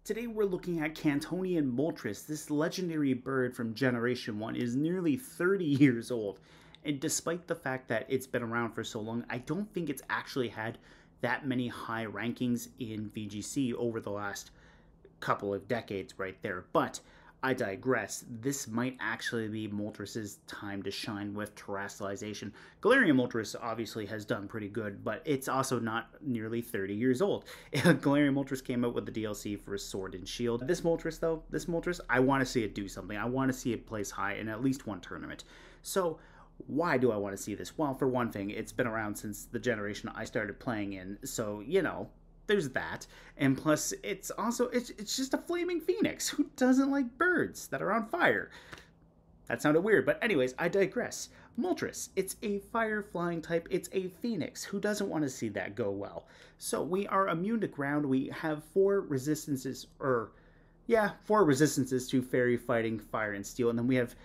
Today we're looking at Kantonian Moltres. This legendary bird from Generation 1 is nearly 30 years old. And despite the fact that it's been around for so long, I don't think it's actually had that many high rankings in VGC over the last couple of decades right there. But I digress. This might actually be Moltres' time to shine with terastallization. Galarian Moltres obviously has done pretty good, but it's also not nearly 30 years old. Galarian Moltres came out with the DLC for Sword and Shield. This Moltres, I want to see it do something. I want to see it place high in at least one tournament. So why do I want to see this? Well, for one thing, it's been around since the generation I started playing in, so, you know, there's that. And plus, it's just a flaming phoenix. Who doesn't like birds that are on fire? That sounded weird, but anyways, I digress. Moltres, it's a fire flying type, it's a phoenix. Who doesn't want to see that go well? So we are immune to ground. We have four resistances to fairy, fighting, fire, and steel, and then we have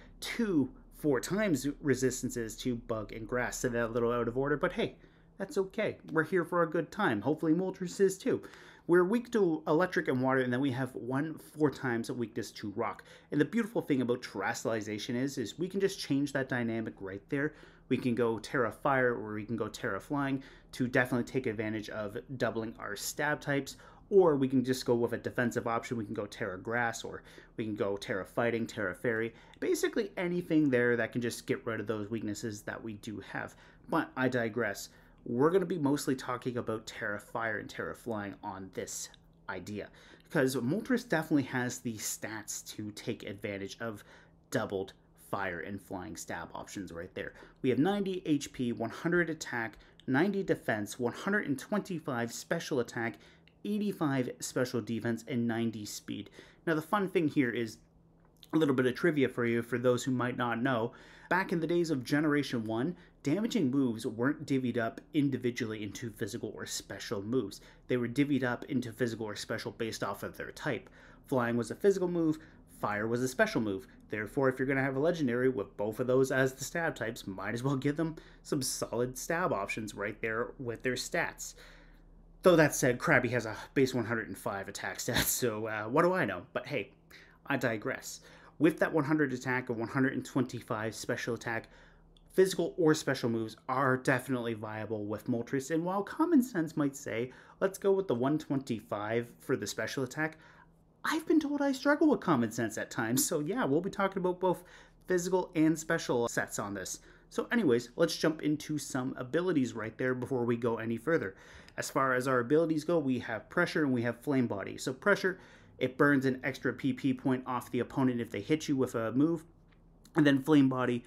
four times resistances to bug and grass. So that a little out of order, but hey, that's okay. We're here for a good time. Hopefully Moltres is too. We're weak to electric and water, and then we have 4 times a weakness to rock. And the beautiful thing about terastallization is we can just change that dynamic right there. We can go Terra Fire or we can go Terra Flying to definitely take advantage of doubling our stab types. Or we can just go with a defensive option. We can go Terra Grass, or we can go Terra Fighting, Terra Fairy. Basically anything there that can just get rid of those weaknesses that we do have. But I digress. We're going to be mostly talking about Terra Fire and Terra Flying on this idea, because Moltres definitely has the stats to take advantage of doubled fire and flying stab options right there. We have 90 HP, 100 attack, 90 defense, 125 special attack, 85 special defense, and 90 speed. Now the fun thing here is a little bit of trivia for you, for those who might not know. Back in the days of Generation 1, damaging moves weren't divvied up individually into physical or special moves. They were divvied up into physical or special based off of their type. Flying was a physical move, fire was a special move. Therefore, if you're going to have a legendary with both of those as the stab types, might as well give them some solid stab options right there with their stats. Though that said, Krabby has a base 105 attack stat, so what do I know? But hey, I digress. With that 100 attack and 125 special attack, physical or special moves are definitely viable with Moltres, and while common sense might say, let's go with the 125 for the special attack, I've been told I struggle with common sense at times, so yeah, we'll be talking about both physical and special sets on this. So anyways, let's jump into some abilities right there before we go any further. As far as our abilities go, we have Pressure and we have Flame Body. So Pressure, it burns an extra PP point off the opponent if they hit you with a move. And then Flame Body,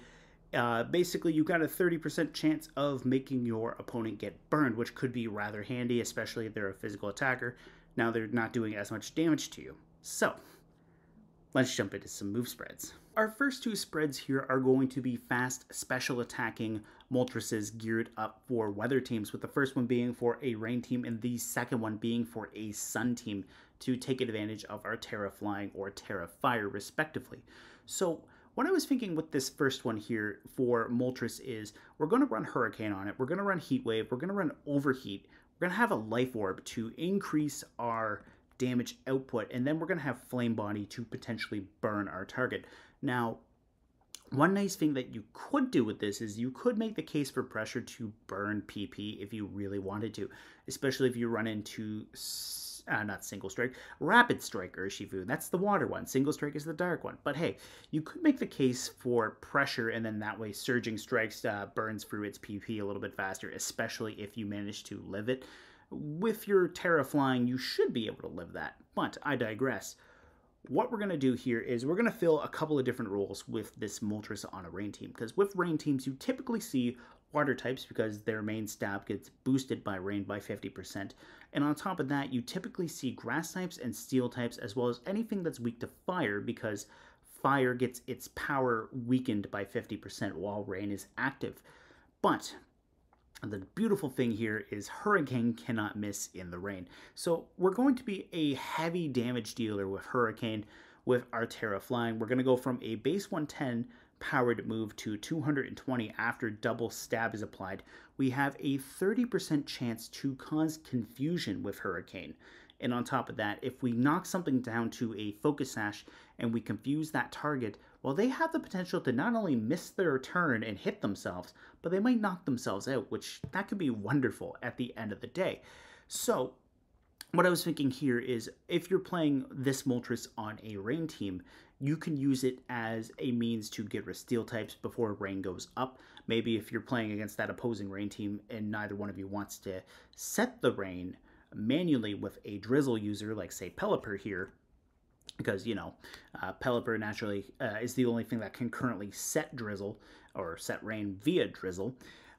basically you got a 30% chance of making your opponent get burned, which could be rather handy, especially if they're a physical attacker. Now they're not doing as much damage to you. So let's jump into some move spreads. Our first 2 spreads here are going to be fast special attacking Moltres geared up for weather teams, with the first one being for a rain team and the second one being for a sun team to take advantage of our Terra Flying or Terra Fire respectively. So what I was thinking with this first one here for Moltres is we're going to run Hurricane on it, we're going to run Heat Wave, we're going to run Overheat, we're going to have a Life Orb to increase our damage output, and then we're going to have Flame Body to potentially burn our target. Now, one nice thing that you could do with this is you could make the case for Pressure to burn PP if you really wanted to, especially if you run into not Single Strike, Rapid Strike Urshifu. That's the water one. Single Strike is the dark one. But hey, you could make the case for Pressure, and then that way Surging Strikes burns through its PP a little bit faster, especially if you manage to live it. With your Terra Flying, you should be able to live that, but I digress. What we're going to do here is we're going to fill a couple of different roles with this Moltres on a rain team, because with rain teams you typically see water types because their main stab gets boosted by rain by 50%, and on top of that you typically see grass types and steel types, as well as anything that's weak to fire, because fire gets its power weakened by 50% while rain is active. But the beautiful thing here is Hurricane cannot miss in the rain. So we're going to be a heavy damage dealer with Hurricane with our Terra Flying. We're going to go from a base 110 powered move to 220 after double stab is applied. We have a 30% chance to cause confusion with Hurricane. And on top of that, if we knock something down to a focus sash and we confuse that target, well, they have the potential to not only miss their turn and hit themselves, but they might knock themselves out, which that could be wonderful at the end of the day. So what I was thinking here is if you're playing this Moltres on a rain team, you can use it as a means to get rid of steel types before rain goes up. Maybe if you're playing against that opposing rain team and neither one of you wants to set the rain manually with a drizzle user like say Pelipper here, because Pelipper naturally is the only thing that can currently set drizzle or set rain via drizzle.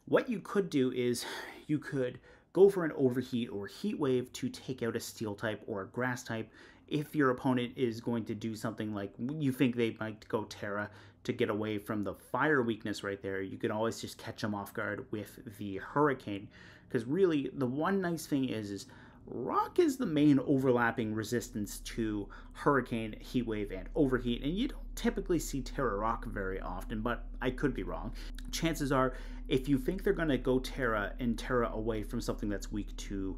What you could do is you could go for an overheat or heat wave to take out a steel type or a grass type. If your opponent is going to do something like you think they might go Terra to get away from the fire weakness right there, you can always just catch them off guard with the Hurricane. Because really, the one nice thing is Rock is the main overlapping resistance to Hurricane, Heat Wave, and Overheat, and you don't typically see Terra Rock very often, but I could be wrong. Chances are, if you think they're going to go Terra and Terra away from something that's weak to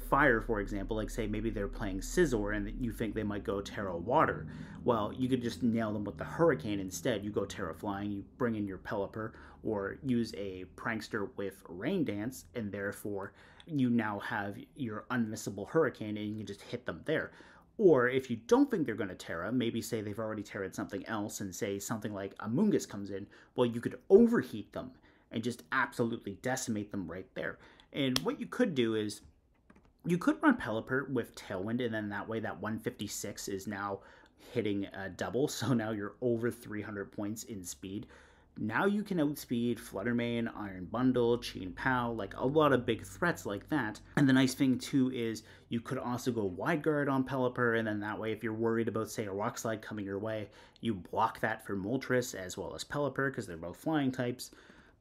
Fire, for example, like say maybe they're playing Scizor and you think they might go Terra Water, well, you could just nail them with the Hurricane instead. You go Terra Flying, you bring in your Pelipper, or use a Prankster with Rain Dance, and therefore you now have your unmissable Hurricane and you can just hit them there. Or if you don't think they're going to Terra, maybe say they've already Terra'd something else and say something like Amoonguss comes in, well, you could overheat them and just absolutely decimate them right there. And what you could do is you could run Pelipper with Tailwind, and then that way that 156 is now hitting a double, so now you're over 300 points in speed. Now you can outspeed Fluttermane, Iron Bundle, Chien-Pao, like a lot of big threats like that. And the nice thing too is you could also go Wide Guard on Pelipper, and then that way if you're worried about, say, a Rock Slide coming your way, you block that for Moltres as well as Pelipper because they're both flying types.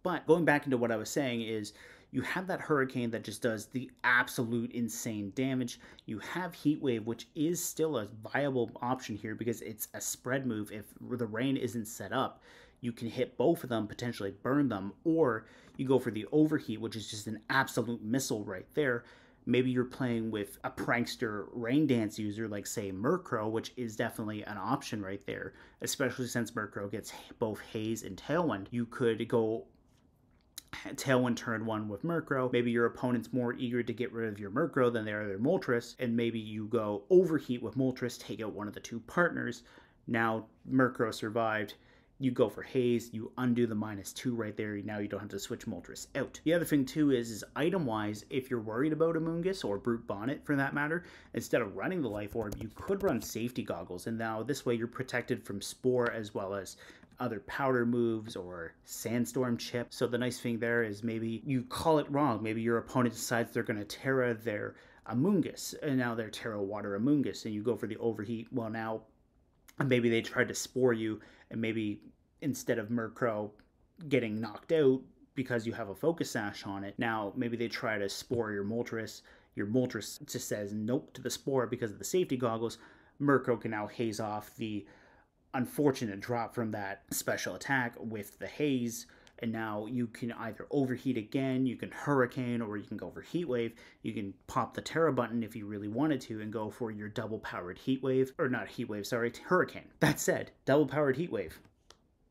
But going back into what I was saying is you have that Hurricane that just does the absolute insane damage. You have Heat Wave, which is still a viable option here because it's a spread move. If the rain isn't set up, you can hit both of them, potentially burn them, or you go for the Overheat, which is just an absolute missile right there. Maybe you're playing with a Prankster Rain Dance user like, say, Murkrow, which is definitely an option right there, especially since Murkrow gets both Haze and Tailwind. You could go Tailwind turn one with Murkrow. Maybe your opponent's more eager to get rid of your Murkrow than they are their Moltres, and maybe you go Overheat with Moltres, take out one of the two partners. Now Murkrow survived. You go for Haze, you undo the -2 right there, now you don't have to switch Moltres out. The other thing too is item-wise, if you're worried about Amoonguss or Brute Bonnet for that matter, instead of running the Life Orb, you could run Safety Goggles, and now this way you're protected from Spore as well as other powder moves or Sandstorm Chip. So the nice thing there is maybe you call it wrong. Maybe your opponent decides they're going to Terra their Amoonguss, and now they're Terra Water Amoonguss, and you go for the Overheat. Well, now maybe they tried to Spore you, and maybe instead of Murkrow getting knocked out because you have a Focus Sash on it, now maybe they try to Spore your Moltres. Your Moltres just says nope to the Spore because of the Safety Goggles. Murkrow can now haze off the unfortunate drop from that special attack with the Haze, and now you can either Overheat again, you can Hurricane, or you can go for Heat Wave. You can pop the Terra button if you really wanted to and go for your double-powered Heat Wave, or not Heat Wave, sorry, Hurricane. That said, double-powered Heat Wave.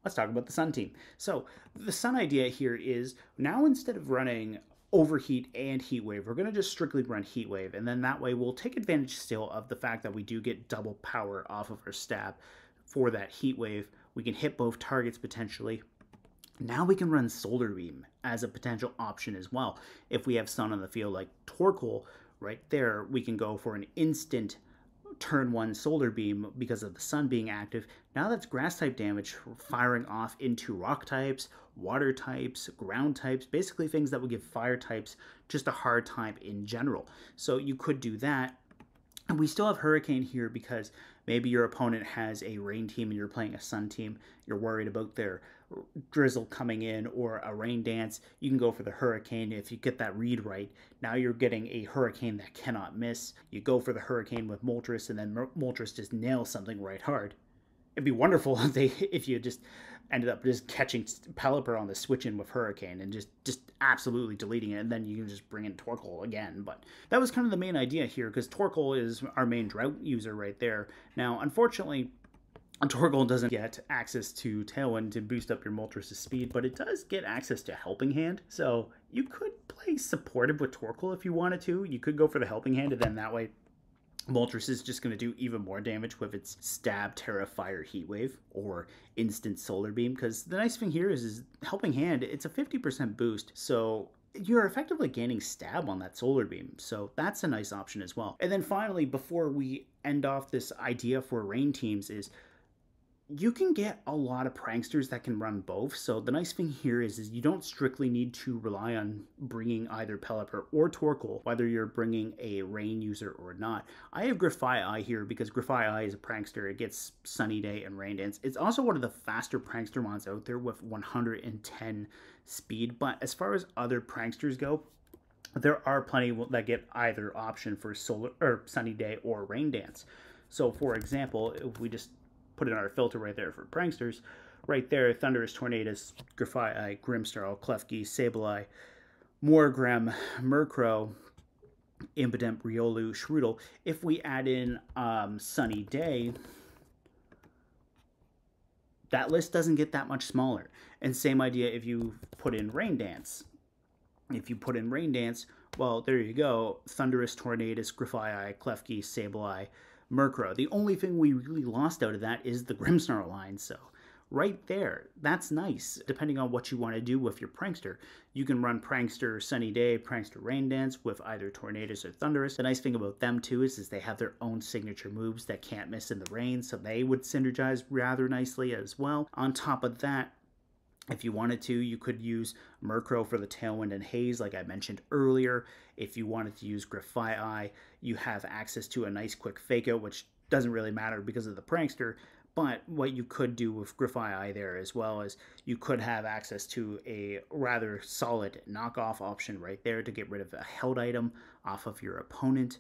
Let's talk about the Sun team. So the Sun idea here is now instead of running Overheat and Heat Wave, we're going to just strictly run Heat Wave, and then that way we'll take advantage still of the fact that we do get double power off of our stab for that Heat Wave. We can hit both targets potentially. Now we can run Solar Beam as a potential option as well. If we have Sun on the field like Torkoal right there, we can go for an instant turn one Solar Beam because of the Sun being active. Now that's grass type damage firing off into rock types, water types, ground types, basically things that would give fire types just a hard time in general. So you could do that. And we still have Hurricane here because maybe your opponent has a rain team and you're playing a sun team. You're worried about their drizzle coming in or a rain dance. You can go for the Hurricane if you get that read right. Now you're getting a Hurricane that cannot miss. You go for the Hurricane with Moltres, and then Moltres just nails something right hard. it'd be wonderful if you just ended up just catching Pelipper on the switch in with Hurricane and just absolutely deleting it, and then you can just bring in Torkoal again. But that was kind of the main idea here, because Torkoal is our main drought user right there. Now, unfortunately, Torkoal doesn't get access to Tailwind to boost up your Moltres' speed, but it does get access to Helping Hand. So you could play supportive with Torkoal if you wanted to. You could go for the Helping Hand, and then that way Moltres is just going to do even more damage with its Stab, Terra, Fire, Heat Wave, or Instant Solar Beam. Because the nice thing here is Helping Hand, it's a 50% boost, so you're effectively gaining Stab on that Solar Beam. So that's a nice option as well. And then finally, before we end off this idea for rain teams, is you can get a lot of pranksters that can run both. So the nice thing here is you don't strictly need to rely on bringing either Pelipper or Torkoal, whether you're bringing a rain user or not. I have Grafaiai here because Grafaiai is a prankster. It gets Sunny Day and Rain Dance. It's also one of the faster prankster mons out there with 110 speed. But as far as other pranksters go, there are plenty that get either option for Solar or Sunny Day or Rain Dance. So for example, if we just put in our filter right there for pranksters, right there, Thunderous Tornadus, Grafaiai, Grimmsnarl, Klefki, Sableye, Morgrem, Murkrow, Impidimp, Riolu, Shroodle. If we add in Sunny Day, that list doesn't get that much smaller. And same idea if you put in Rain Dance. If you put in Rain Dance, well, there you go. Thunderous Tornadus, Grafaiai, Klefki, Sableye, Murkrow. The only thing we really lost out of that is the Grimmsnarl line, so right there, that's nice. Depending on what you want to do with your prankster, you can run Prankster Sunny Day, Prankster Rain Dance with either Tornadus or Thunderous. The nice thing about them too is they have their own signature moves that can't miss in the rain, so they would synergize rather nicely as well. On top of that, if you wanted to, you could use Murkrow for the Tailwind and Haze, like I mentioned earlier. If you wanted to use Grafaiai, you have access to a nice quick Fake Out, which doesn't really matter because of the Prankster. But what you could do with Grafaiai there as well is you could have access to a rather solid knockoff option right there to get rid of a held item off of your opponent.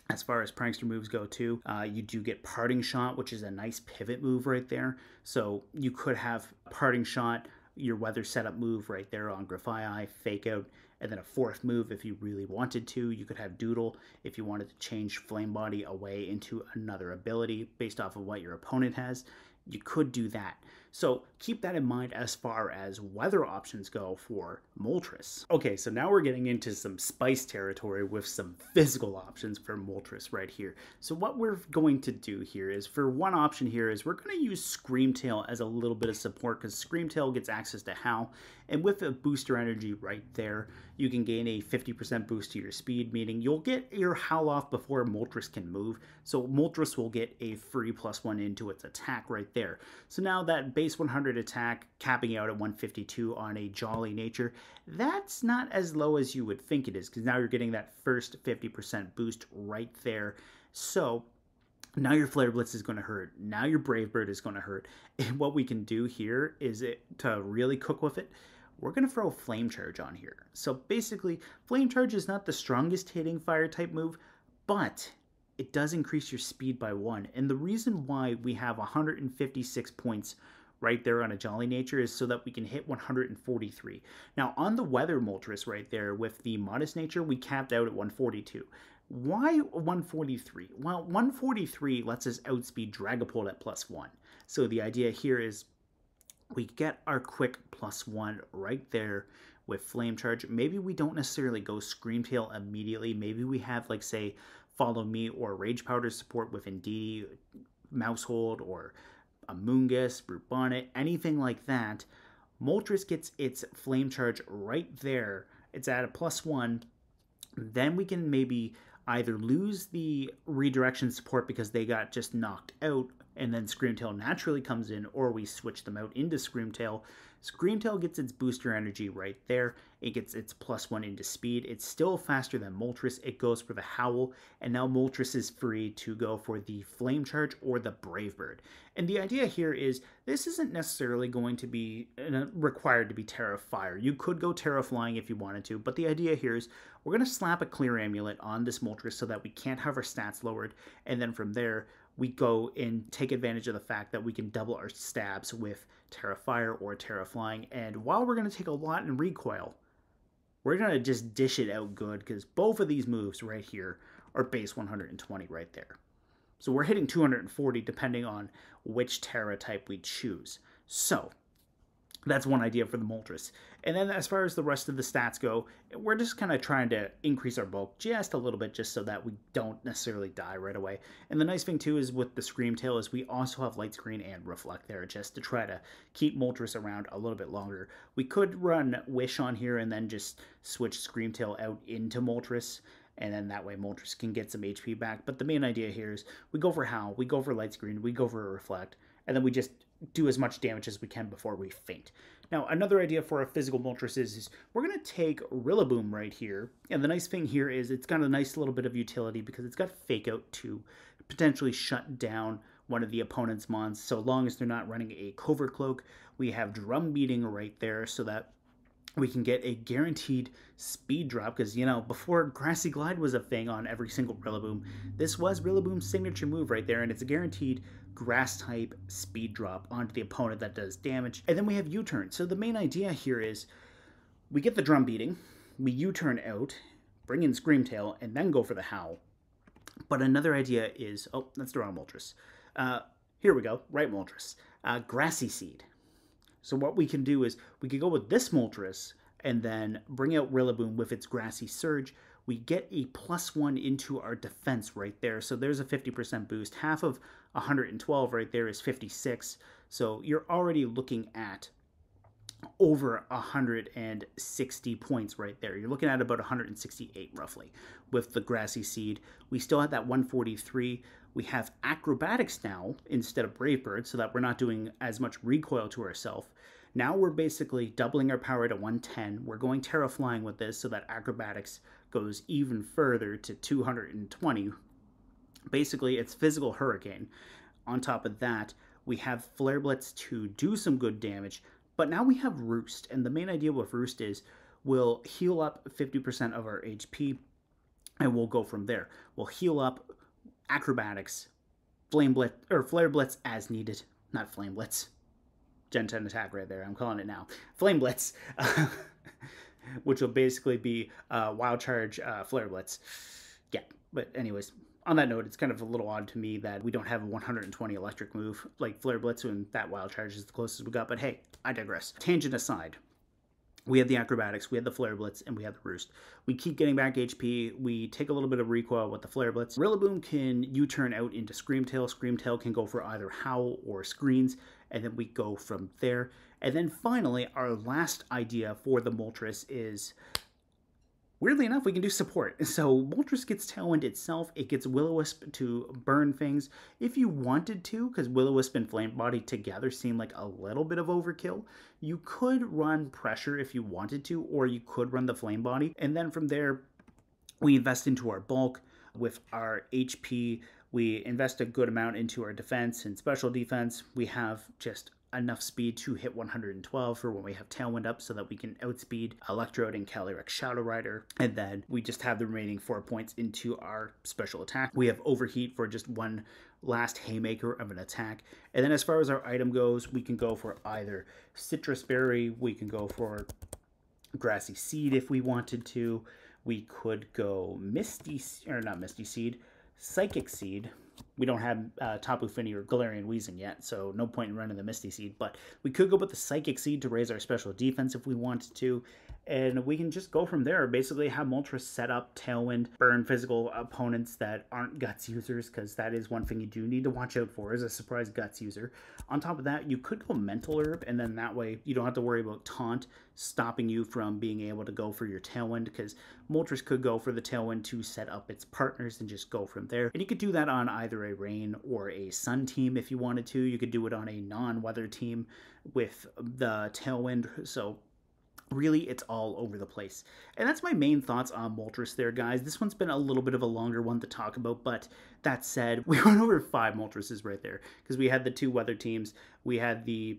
As far as prankster moves go too, you do get Parting Shot, which is a nice pivot move right there. So you could have Parting Shot, your weather setup move right there on Grafaiai, Fake Out, and then a fourth move if you really wanted to. You could have Doodle if you wanted to change Flame Body away into another ability based off of what your opponent has. You could do that. So keep that in mind as far as weather options go for Moltres. Okay, so now we're getting into some spice territory with some physical options for Moltres right here. So what we're going to do here is, for one option here, is we're going to use Screamtail as a little bit of support, because Screamtail gets access to Howl, and with a booster energy right there, you can gain a 50% boost to your speed, meaning you'll get your Howl off before Moltres can move. So Moltres will get a free +1 into its attack right there. So now that base 100 attack, capping out at 152 on a Jolly Nature, that's not as low as you would think it is, because now you're getting that first 50% boost right there. So now your Flare Blitz is going to hurt. Now your Brave Bird is going to hurt. And what we can do here is, to really cook with it, we're going to throw Flame Charge on here. So basically, Flame Charge is not the strongest hitting fire type move, but it does increase your speed by 1. And the reason why we have 156 points right there on a Jolly Nature is so that we can hit 143. Now on the Weather Moltres right there with the Modest Nature, we capped out at 142. Why 143? Well, 143 lets us outspeed Dragapult at +1. So the idea here is we get our quick +1 right there with Flame Charge. Maybe we don't necessarily go Screamtail immediately. Maybe we have, like, say, Follow Me or Rage Powder support with Indeedee, Mousehold, or a Moongus, Brute Bonnet, anything like that. Moltres gets its Flame Charge right there. It's at a +1. Then we can maybe either lose the redirection support because they got just knocked out, and then Screamtail naturally comes in, or we switch them out into Screamtail. Screamtail gets its booster energy right there. It gets its +1 into speed. It's still faster than Moltres. It goes for the Howl, and now Moltres is free to go for the Flame Charge or the Brave Bird. And the idea here is this isn't necessarily going to be required to be Terra Fire. You could go Terra Flying if you wanted to, but the idea here is we're going to slap a Clear Amulet on this Moltres so that we can't have our stats lowered, and then from there, we go and take advantage of the fact that we can double our stabs with Terra Fire or Terra Flying. And while we're going to take a lot in recoil, we're going to just dish it out good, because both of these moves right here are base 120 right there. So we're hitting 240 depending on which Terra type we choose. So that's one idea for the Moltres. And then as far as the rest of the stats go, we're just kind of trying to increase our bulk just a little bit, just so that we don't necessarily die right away. And the nice thing too is with the Screamtail is we also have Light Screen and Reflect there, just to try to keep Moltres around a little bit longer. We could run Wish on here and then just switch Screamtail out into Moltres, and then that way Moltres can get some HP back. But the main idea here is we go for Howl, we go for Light Screen, we go for Reflect, and then we just do as much damage as we can before we faint. Now, another idea for a physical Moltres is we're going to take Rillaboom right here. And the nice thing here is it's got a nice little bit of utility because it's got Fake Out to potentially shut down one of the opponent's mons, so long as they're not running a Covert Cloak. We have Drum Beating right there so that we can get a guaranteed speed drop, because, you know, before Grassy Glide was a thing on every single Rillaboom, this was Rillaboom's signature move right there, and it's a guaranteed grass-type speed drop onto the opponent that does damage. And then we have U-Turn. So the main idea here is we get the Drum Beating, we U-Turn out, bring in Screamtail, and then go for the Howl. But another idea is, oh, that's the wrong Moltres. Here we go, right Moltres. Grassy Seed. So what we can do is we could go with this Moltres and then bring out Rillaboom with its Grassy Surge. We get a +1 into our defense right there. So there's a 50% boost. Half of 112 right there is 56. So you're already looking at over 160 points right there. You're looking at about 168 roughly with the Grassy Seed. We still have that 143. We have Acrobatics now instead of Brave Bird, so that we're not doing as much recoil to ourselves. Now we're basically doubling our power to 110. We're going Terra Flying with this so that Acrobatics goes even further to 220. Basically, it's Physical Hurricane. On top of that, we have Flare Blitz to do some good damage, but now we have Roost, and the main idea with Roost is we'll heal up 50% of our HP, and we'll go from there. We'll heal up Acrobatics, Flame Blitz, or Flare Blitz as needed. Not Flame Blitz. Gen 10 attack right there. I'm calling it now. Flame Blitz. Which will basically be Wild Charge, Flare Blitz. Yeah, but anyways, on that note, it's kind of a little odd to me that we don't have a 120 electric move like Flare Blitz, and that Wild Charge is the closest we got, but hey, I digress. Tangent aside, we had the Acrobatics, we had the Flare Blitz, and we had the Roost. We keep getting back HP, we take a little bit of recoil with the Flare Blitz. Rillaboom can U-turn out into Screamtail. Screamtail can go for either Howl or Screens, and then we go from there. And then finally, our last idea for the Moltres is, weirdly enough, we can do support. So Moltres gets Tailwind itself. It gets Will-O-Wisp to burn things if you wanted to, because Will-O-Wisp and Flame Body together seem like a little bit of overkill. You could run Pressure if you wanted to, or you could run the Flame Body. And then from there, we invest into our bulk with our HP. We invest a good amount into our defense and special defense. We have just enough speed to hit 112 for when we have Tailwind up so that we can outspeed Electrode and Calyrex Shadow Rider. And then we just have the remaining 4 points into our special attack. We have Overheat for just one last haymaker of an attack. And then as far as our item goes, we can go for either Citrus Berry, we can go for Grassy Seed if we wanted to. We could go Psychic Seed. We don't have Tapu Fini or Galarian Weezing yet, so no point in running the Misty Seed, but we could go with the Psychic Seed to raise our special defense if we wanted to, and we can just go from there. Basically have Moltres set up Tailwind, burn physical opponents that aren't Guts users, because that is one thing you do need to watch out for as a surprise Guts user. On top of that, you could go Mental Herb, and then that way you don't have to worry about Taunt stopping you from being able to go for your Tailwind, because Moltres could go for the Tailwind to set up its partners and just go from there. And you could do that on either a Rain or a Sun team if you wanted to. You could do it on a non-weather team with the Tailwind, so really it's all over the place. And that's my main thoughts on Moltres there, guys. This one's been a little bit of a longer one to talk about, but that said, we went over 5 Moltreses right there, because we had the 2 weather teams, we had the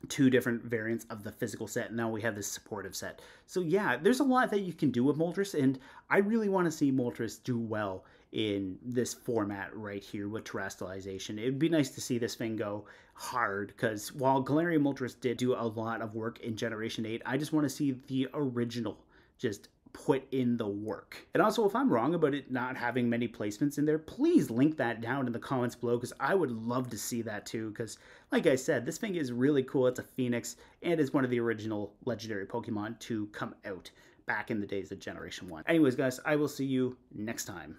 2 different variants of the physical set, and now we have this supportive set. So yeah, there's a lot that you can do with Moltres, and I really want to see Moltres do well in this format right here with terastallization. It'd be nice to see this thing go hard, because while Galarian Moltres did do a lot of work in Generation 8, I just want to see the original just put in the work. And also, if I'm wrong about it not having many placements in there, please link that down in the comments below, because I would love to see that too, because like I said, this thing is really cool. It's a Phoenix and is one of the original legendary Pokemon to come out back in the days of Generation 1. Anyways, guys, I will see you next time.